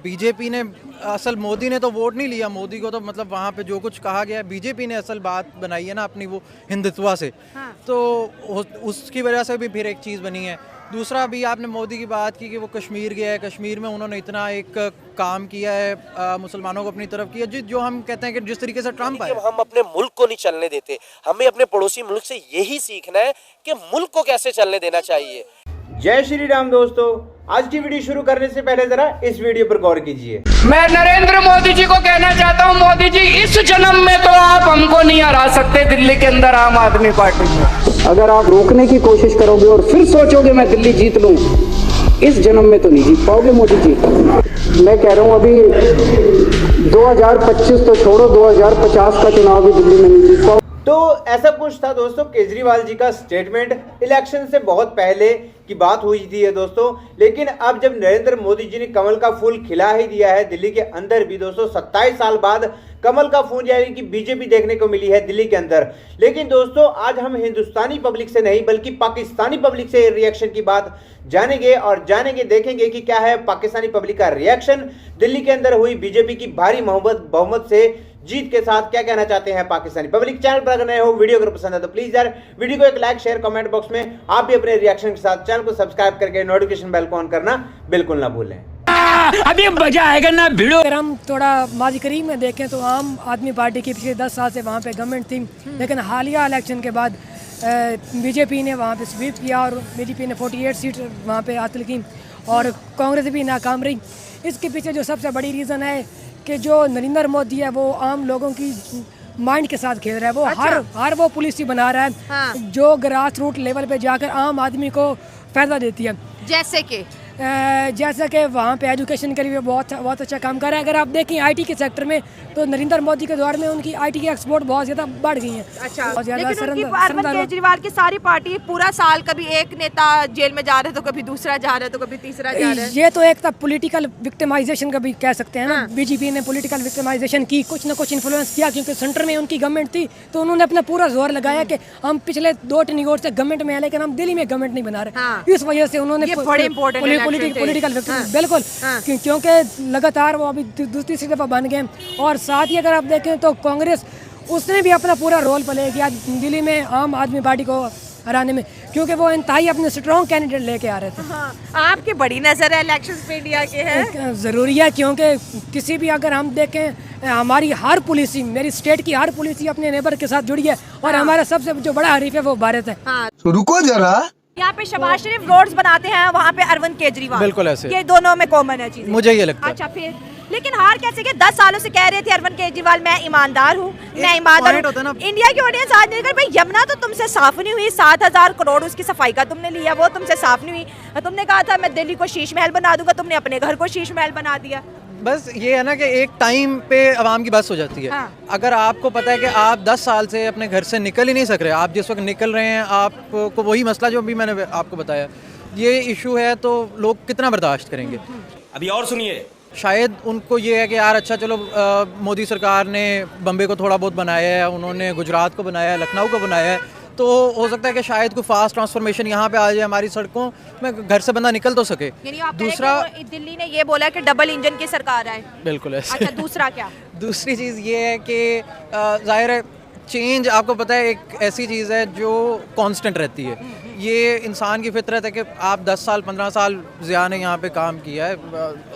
BJP ने असल मोदी ने तो वोट नहीं लिया, मोदी को तो मतलब वहाँ पे जो कुछ कहा गया है, बीजेपी ने असल बात बनाई है ना अपनी वो हिंदुत्व से। हाँ। तो उसकी वजह से भी फिर एक चीज़ बनी है। दूसरा अभी आपने मोदी की बात की कि वो कश्मीर गया है, कश्मीर में उन्होंने इतना एक काम किया है, मुसलमानों को अपनी तरफ किया, जो हम कहते हैं कि जिस तरीके से ट्रम्प आया। हम अपने मुल्क को नहीं चलने देते, हमें अपने पड़ोसी मुल्क से यही सीखना है कि मुल्क को कैसे चलने देना चाहिए। जय श्री राम दोस्तों, आज की वीडियो शुरू करने से पहले जरा इस वीडियो पर गौर कीजिए। मैं नरेंद्र मोदी जी को कहना चाहता हूं, मोदी जी इस जन्म में तो आप हमको नहीं हरा सकते दिल्ली के अंदर आम आदमी पार्टी में। अगर आप रोकने की कोशिश करोगे और फिर सोचोगे मैं दिल्ली जीत लूं, इस जन्म में तो नहीं जीत पाओगे मोदी जी। मैं कह रहा हूं अभी 2025 तो छोड़ो, 2050 का चुनाव भी दिल्ली में नहीं जीत पाओगे। तो ऐसा कुछ था दोस्तों केजरीवाल जी का स्टेटमेंट, इलेक्शन से बहुत पहले की बात हुई थी है दोस्तों। लेकिन अब जब नरेंद्र मोदी जी ने कमल का फूल खिला ही दिया है दिल्ली के अंदर भी दोस्तों, 27 साल बाद कमल का फूल यानी कि बीजेपी देखने को मिली है दिल्ली के अंदर। लेकिन दोस्तों आज हम हिंदुस्तानी पब्लिक से नहीं बल्कि पाकिस्तानी पब्लिक से रिएक्शन की बात जानेंगे और देखेंगे कि क्या है पाकिस्तानी पब्लिक का रिएक्शन दिल्ली के अंदर हुई बीजेपी की भारी बहुमत से जीत के साथ। क्या कहना चाहते हैं पाकिस्तानी पब्लिक। चैनल पर अगर नए हो, वीडियो अगर पसंद है तो प्लीज यार वीडियो को एक लाइक शेयर कमेंट बॉक्स में आप भी अपने रिएक्शन के साथ चैनल को सब्सक्राइब करके नोटिफिकेशन बेल को ऑन करना बिल्कुल ना भूलें। अभी मजा आएगा ना भिड़ो। अगर हम थोड़ा माजी करीब में देखें तो आम आदमी पार्टी की पिछले 10 साल से वहाँ पे गवर्नमेंट थी, लेकिन हालिया इलेक्शन के बाद बीजेपी ने वहाँ पे स्वीप किया और बीजेपी ने 48 सीट वहाँ पे हासिल की और कांग्रेस भी नाकाम रही। इसके पीछे जो सबसे बड़ी रीज़न है कि जो नरेंद्र मोदी है वो आम लोगों की माइंड के साथ खेल रहा है। वो हर वो पॉलिसी बना रहा है जो ग्रास रूट लेवल पे जाकर आम आदमी को फायदा देती है। जैसे कि वहाँ पे एजुकेशन के लिए बहुत अच्छा काम कर रहा है। अगर आप देखें आईटी के सेक्टर में तो नरेंद्र मोदी के दौर में उनकी आईटी की एक्सपोर्ट बहुत ज़्यादा बढ़ गई है। अच्छा, लेकिन उनकी अरविंद केजरीवाल की सारी पार्टी पूरा साल कभी एक नेता जेल में जा रहे तो कभी दूसरा जा रहा है तो कभी तीसरा जा रहा है। ये तो एक पॉलिटिकल विक्टिमाइजेशन का भी कह सकते हैं ना। बीजेपी ने पॉलिटिकल विक्टिमाइजेशन की, कुछ ना कुछ इन्फ्लुएंस किया क्योंकि सेंटर में उनकी गवर्नमेंट थी तो उन्होंने अपना पूरा जोर लगाया कि हम पिछले 2 टेन्योर से गवर्नमेंट में है लेकिन हम दिल्ली में गवर्नमेंट नहीं बना रहे। इस वजह से उन्होंने पॉलिटिकल बिल्कुल क्योंकि लगातार वो अभी दूसरी दफा बन गए। और साथ ही अगर आप देखें तो कांग्रेस उसने भी अपना पूरा रोल प्ले किया दिल्ली में आम आदमी पार्टी को हराने में, क्योंकि वो इंतहाई अपने स्ट्रॉन्ग कैंडिडेट लेके आ रहे थे। आपकी बड़ी नजर है इलेक्शंस पे इंडिया के है ज़रूरी है क्योंकि किसी भी अगर हम देखें हमारी हर पॉलिसी, मेरी स्टेट की हर पॉलिसी अपने नेबर के साथ जुड़ी है और हमारा सबसे जो बड़ा हरीफ है वो भारत है। रुको जरा, यहाँ पे शहबाज शरीफ रोड्स बनाते हैं, वहाँ पे अरविंद केजरीवाल, बिल्कुल ऐसे ये दोनों में कॉमन है चीज़, मुझे ये लगता है। अच्छा फिर लेकिन हार कैसे के 10 सालों से कह रहे थे अरविंद केजरीवाल मैं ईमानदार हूँ, मैं ईमानदार हूँ। इंडिया की ऑडियंस आज नहीं कर भाई, यमुना तो तुमसे साफ नहीं हुई, 7,000 करोड़ उसकी सफाई का तुमने लिया, वो तुमसे साफ नहीं हुई। तुमने कहा था मैं दिल्ली को शीश महल बना दूंगा, तुमने अपने घर को शीश महल बना दिया। बस ये है ना कि एक टाइम पे आवाम की बस हो जाती है। अगर आपको पता है कि आप 10 साल से अपने घर से निकल ही नहीं सक रहे, आप जिस वक्त निकल रहे हैं आपको वही मसला जो भी मैंने आपको बताया ये इशू है, तो लोग कितना बर्दाश्त करेंगे। अभी और सुनिए, शायद उनको ये है कि यार अच्छा चलो मोदी सरकार ने बम्बे को थोड़ा बहुत बनाया है, उन्होंने गुजरात को बनाया है, लखनऊ को बनाया है, तो हो सकता है कि शायद कोई फास्ट ट्रांसफॉर्मेशन यहाँ पे आ जाए, हमारी सड़कों में घर से बंदा निकल तो सके। दूसरा दिल्ली ने ये बोला कि डबल इंजन की सरकार आए। बिल्कुल ऐसे। अच्छा दूसरा क्या? दूसरी चीज़ ये है कि जाहिर है चेंज आपको पता है एक ऐसी चीज़ है जो कांस्टेंट रहती है। ये इंसान की फितरत है कि आप 10 साल 15 साल ज़िया ने यहाँ पे काम किया है,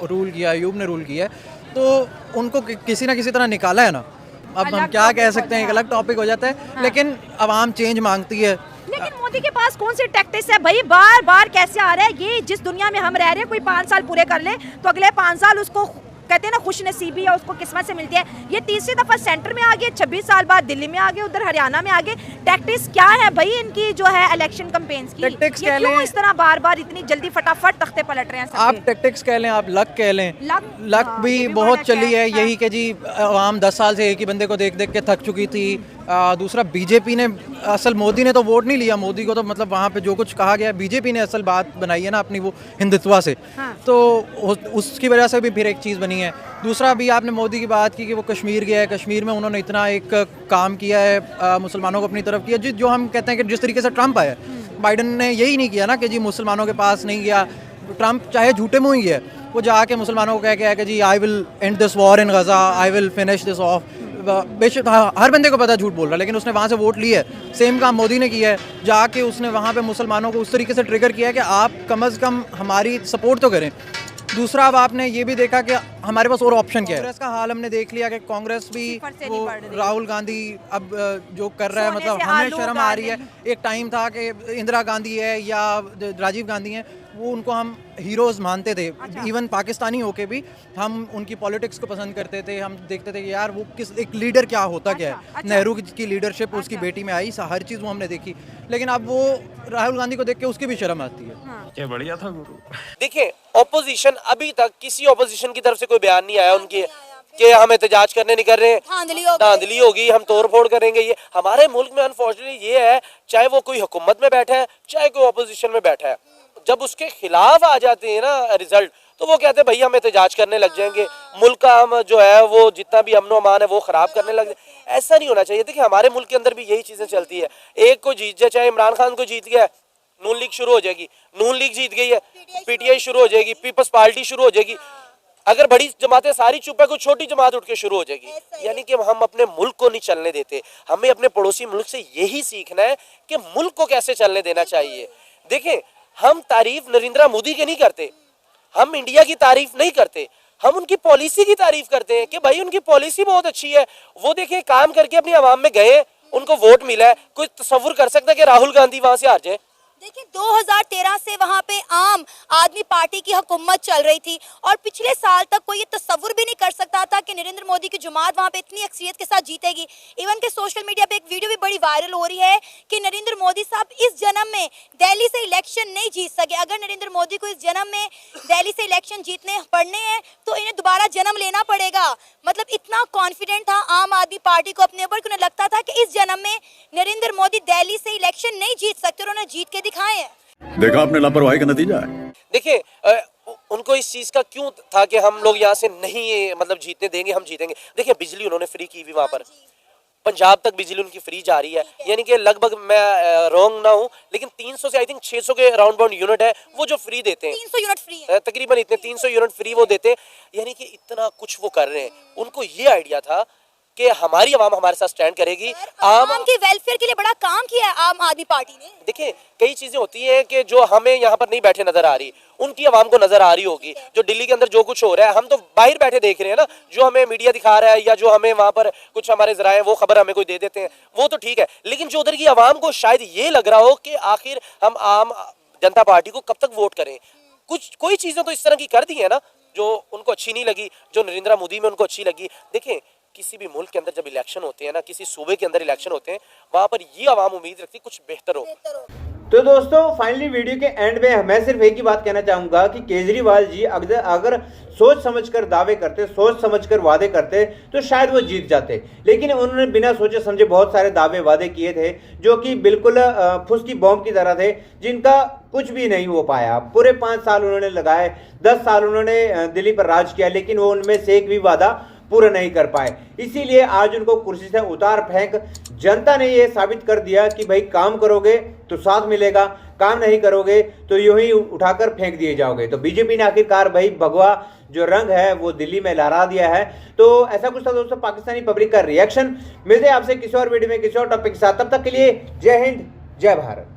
रूल किया है, अयूब ने रूल किया है, तो उनको किसी ना किसी तरह निकाला है ना। अब हम क्या कह सकते हैं, एक अलग टॉपिक हो जाता है। लेकिन आवाम चेंज मांगती है। लेकिन मोदी के पास कौन सी टैक्टिक्स है भाई, बार बार कैसे आ रहा है ये। जिस दुनिया में हम रह रहे हैं कोई 5 साल पूरे कर ले तो अगले 5 साल उसको कहते हैं ना खुश नसीबी है, उसको किस्मत से मिलती है। ये तीसरी दफा सेंटर में आ गए, 26 साल बाद दिल्ली में आ गए, उधर हरियाणा में आ गए। टैक्टिक्स क्या है भाई इनकी जो है इलेक्शन कैंपेन्स की? टैक्टिक्स ये क्यों इस तरह बार बार इतनी जल्दी फटाफट तख्ते पलट रहे हैं? आप टैक्टिक्स कह लें, आप लक कह लें, लक भी बहुत चली है। यही कि जी आवाम 10 साल से एक ही बंदे को देख देख के थक चुकी थी। दूसरा बीजेपी ने असल मोदी ने तो वोट नहीं लिया, मोदी को तो मतलब वहाँ पे जो कुछ कहा गया, बीजेपी ने असल बात बनाई है ना अपनी वो हिंदुत्व से। तो उसकी वजह से भी फिर एक चीज़ बनी है। दूसरा अभी आपने मोदी की बात की कि वो कश्मीर गया है, कश्मीर में उन्होंने इतना एक काम किया है, मुसलमानों को अपनी तरफ किया, जो हम कहते हैं कि जिस तरीके से ट्रम्प आया, बाइडन ने यही नहीं किया ना कि जी मुसलमानों के पास नहीं गया। ट्रम्प चाहे झूठे मुँह ही गया वो जाके मुसलमानों को कह के आया कि जी I will end this war in Gaza, I will finish this off. बेशक हर बंदे को पता झूठ बोल रहा है, लेकिन उसने वहाँ से वोट लिया है। सेम काम मोदी ने किया है, जाके उसने वहाँ पे मुसलमानों को उस तरीके से ट्रिगर किया कि आप कम से कम हमारी सपोर्ट तो करें। दूसरा, अब आपने ये भी देखा कि हमारे पास और ऑप्शन क्या है। कांग्रेस का हाल हमने देख लिया कि कांग्रेस भी वो राहुल गांधी अब जो कर रहा है, मतलब हमें शर्म आ रही है। एक टाइम था कि इंदिरा गांधी है या राजीव गांधी हैं, वो उनको हम हीरोज़ मानते थे। इवन पाकिस्तानी होके भी हम उनकी पॉलिटिक्स को पसंद करते थे। हम देखते थे कि यार वो किस एक लीडर क्या होता क्या है। नेहरू की लीडरशिप उसकी बेटी में आई, हर चीज़ वो हमने देखी। लेकिन अब वो राहुल गांधी को देख के उसकी भी शर्म आती है। क्या बढ़िया था गुरु। देखिए, ऑपोजिशन अभी तक किसी ऑपोजिशन की तरफ से कोई बयान नहीं आया उनके कि हम एहतजाज करने नहीं कर रहे हैं, धांधली होगी, हम तोड़ फोड़ करेंगे। ये हमारे मुल्क में अनफॉर्चुनेटली ये है, चाहे वो कोई हुकूमत में बैठा है, चाहे कोई ऑपोजिशन में बैठा है, जब उसके खिलाफ आ जाते हैं ना रिजल्ट, तो वो कहते हैं भाई हम एहतजाज करने लग जाएंगे, मुल्क का हम जो है वो जितना भी अमन अमान है वो खराब करने लग जाए। ऐसा नहीं होना चाहिए। देखिए, हमारे मुल्क के अंदर भी यही चीजें चलती है। एक को जीत जाए, चाहे इमरान खान को जीत गया, नून लीग शुरू हो जाएगी, नून लीग जीत गई है, पीटीआई शुरू हो जाएगी, पीपल्स पार्टी शुरू हो जाएगी। अगर बड़ी जमातें सारी चुप है, कोई छोटी जमात उठ के शुरू हो जाएगी। यानी कि हम अपने मुल्क को नहीं चलने देते। हमें अपने पड़ोसी मुल्क से यही सीखना है कि मुल्क को कैसे चलने देना चाहिए। देखें, हम तारीफ नरेंद्र मोदी की नहीं करते, हम इंडिया की तारीफ नहीं करते, हम उनकी पॉलिसी की तारीफ करते हैं कि भाई उनकी पॉलिसी बहुत अच्छी है। वो देखें, काम करके अपनी आवाम में गए, उनको वोट मिला है। कोई तस्वुर कर सकता है कि राहुल गांधी वहां से हार जाए? देखिए, 2013 से वहां पे आम आदमी पार्टी की हुकूमत चल रही थी और पिछले साल तक कोई ये तस्वुर भी नहीं कर सकता था कि नरेंद्र मोदी की जमात वहां पे इतनी अक्सरियत के साथ जीतेगी। इवन के सोशल मीडिया पे एक वीडियो भी बड़ी वायरल हो रही है कि नरेंद्र मोदी साहब इस जन्म में दिल्ली से इलेक्शन नहीं जीत सके। अगर नरेंद्र मोदी को इस जन्म में दिल्ली से इलेक्शन जीतने पड़ने हैं तो इन्हें दोबारा जन्म लेना पड़ेगा। मतलब इतना कॉन्फिडेंट था आम आदमी पार्टी को अपने ऊपर कि उन्हें लगता था कि इस जन्म में नरेंद्र मोदी दिल्ली से इलेक्शन नहीं जीत सकते और उन्हें जीत के दिखाए हैं। देखा आपने लापरवाही का नतीजा है। देखिए, उनको इस चीज का क्यों था कि हम लोग यहाँ से नहीं मतलब जीतने देंगे, हम जीतेंगे। देखिए, बिजली उन्होंने फ्री की हुई वहां पर, पंजाब तक बिजली उनकी फ्री जा रही है। यानी कि लगभग, मैं रॉन्ग ना हूं, लेकिन 300 से आई थिंक 600 के राउंड बाउंड यूनिट है वो जो फ्री देते हैं। 300 यूनिट फ्री है, तकरीबन इतने 300 यूनिट फ्री वो देते हैं। यानी कि इतना कुछ वो कर रहे हैं। उनको ये आइडिया था कि हमारी आवाम हमारे साथ स्टैंड करेगी। आम के वेलफेयर के लिए बड़ा काम किया है आम आदमी पार्टी ने। देखिए, कई चीजें होती हैं कि जो हमें यहाँ पर नहीं बैठे नजर आ रही, उनकी आवाम को नजर आ रही होगी। जो दिल्ली के अंदर जो कुछ हो रहा है, हम तो बाहर बैठे देख रहे हैं ना, जो हमें मीडिया दिखा रहा है या जो हमें वहां पर कुछ हमारे जराए वो खबर हमें कोई दे देते हैं, वो तो ठीक है। लेकिन जो उधर की आवाम को शायद ये लग रहा हो कि आखिर हम आम जनता पार्टी को कब तक वोट करें। कोई चीजें तो इस तरह की कर दी है ना जो उनको अच्छी नहीं लगी, जो नरेंद्र मोदी में उनको अच्छी लगी। देखें, किसी भी मुल्क के अंदर जब इलेक्शन होते हैं ना, किसी सूबे के अंदर इलेक्शन होते हैं, वहां पर ये आवाम उम्मीद रखती है कुछ बेहतर हो। तो दोस्तों, फाइनली वीडियो के एंड में मैं सिर्फ एक ही बात कहना चाहूंगा कि केजरीवाल जी अगर सोच समझकर दावे करते, सोच समझकर वादे करते तो शायद वो जीत जाते। लेकिन उन्होंने बिना सोचे समझे बहुत सारे दावे वादे किए थे जो कि बिल्कुल फुसकी बॉम्ब की तरह थे, जिनका कुछ भी नहीं हो पाया। पूरे 5 साल उन्होंने लगाए, 10 साल उन्होंने दिल्ली पर राज किया, लेकिन वो उनमें से एक भी वादा पूरा नहीं कर पाए। इसीलिए आज उनको कुर्सी से उतार फेंक जनता ने ये साबित कर दिया कि भाई काम करोगे तो साथ मिलेगा, काम नहीं करोगे तो यूं ही उठाकर फेंक दिए जाओगे। तो बीजेपी ने आखिरकार भाई भगवा जो रंग है वो दिल्ली में लहरा दिया है। तो ऐसा कुछ था दोस्तों पाकिस्तानी पब्लिक का रिएक्शन। मिलते हैं आपसे किसी और वीडियो में किसी और टॉपिक के साथ, तब तक के लिए जय हिंद, जय भारत।